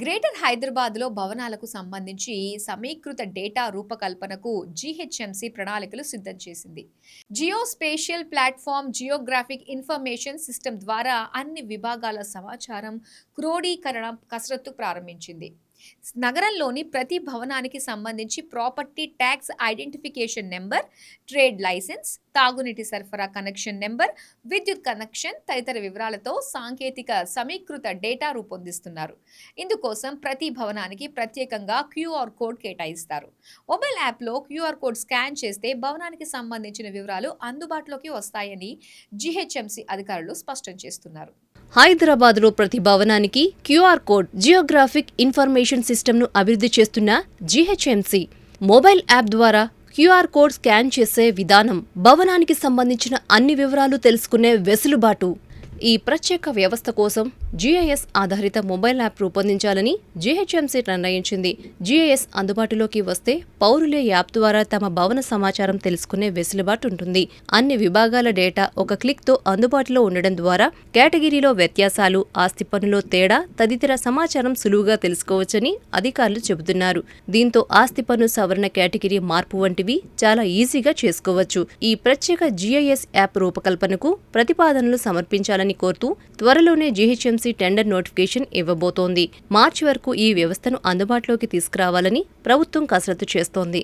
Greater హైదరాబాద్‌లో భవనాలకు సంబంధించి సమీకృత డేటా రూపకల్పనకు జీహెచ్ఎంసీ ప్రణాళికలు సిద్ధం చేసింది. Geospatial platform Geographic information system ద్వారా అన్ని విభాగాల సమాచారం క్రోడీకరణ కసరత్తు ప్రారంభించింది. నగరంలోని ప్రతి భవనానికి సంబంధించి property tax identification number, trade licence, తాగునీటి సరఫరా కనెక్షన్ నెంబర్, విద్యుత్ కనెక్షన్ తదితర వివరాలతో సాంకేతిక సమీకృత డేటా రూపొందిస్తున్నారు. ఇందుకోసం ప్రతి భవనానికి ప్రత్యేకంగా క్యూఆర్ కోడ్ కేటాయిస్తారు. మొబైల్ యాప్లో క్యూఆర్ కోడ్ స్కాన్ చేస్తే భవనానికి సంబంధించిన వివరాలు అందుబాటులోకి వస్తాయని జీహెచ్ఎంసీ అధికారులు స్పష్టం చేస్తున్నారు. హైదరాబాద్లో ప్రతి భవనానికి క్యూఆర్ కోడ్ జియోగ్రాఫిక్ ఇన్ఫర్మేషన్ సిస్టమ్ను అభివృద్ధి చేస్తున్న జీహెచ్ఎంసీ మొబైల్ యాప్ ద్వారా క్యూఆర్ కోడ్ స్కాన్ చేసే విధానం, భవనానికి సంబంధించిన అన్ని వివరాలు తెలుసుకునే వెసులుబాటు. ఈ ప్రత్యేక వ్యవస్థ కోసం జీఐఎస్ ఆధారిత మొబైల్ యాప్ రూపొందించాలని జీహెచ్ఎంసీ నిర్ణయించింది. జీఐఎస్ అందుబాటులోకి వస్తే పౌరులే యాప్ ద్వారా తమ భవన సమాచారం తెలుసుకునే వెసులుబాటు ఉంటుంది. అన్ని విభాగాల డేటా ఒక క్లిక్తో అందుబాటులో ఉండడం ద్వారా కేటగిరీలో వ్యత్యాసాలు, ఆస్తి పన్నులో తేడా తదితర సమాచారం సులువుగా తెలుసుకోవచ్చని అధికారులు చెబుతున్నారు. దీంతో ఆస్తి పన్ను సవరణ కేటగిరీ మార్పు వంటివి చాలా ఈజీగా చేసుకోవచ్చు. ఈ ప్రత్యేక జీఐఎస్ యాప్ రూపకల్పనకు ప్రతిపాదనలు సమర్పించాలని కోరుతూ త్వరలోనే జీహెచ్ఎంసీ టెండర్ నోటిఫికేషన్ ఇవ్వబోతోంది. మార్చి వరకు ఈ వ్యవస్థను అందుబాటులోకి తీసుకురావాలని ప్రభుత్వం కసరత్తు చేస్తోంది.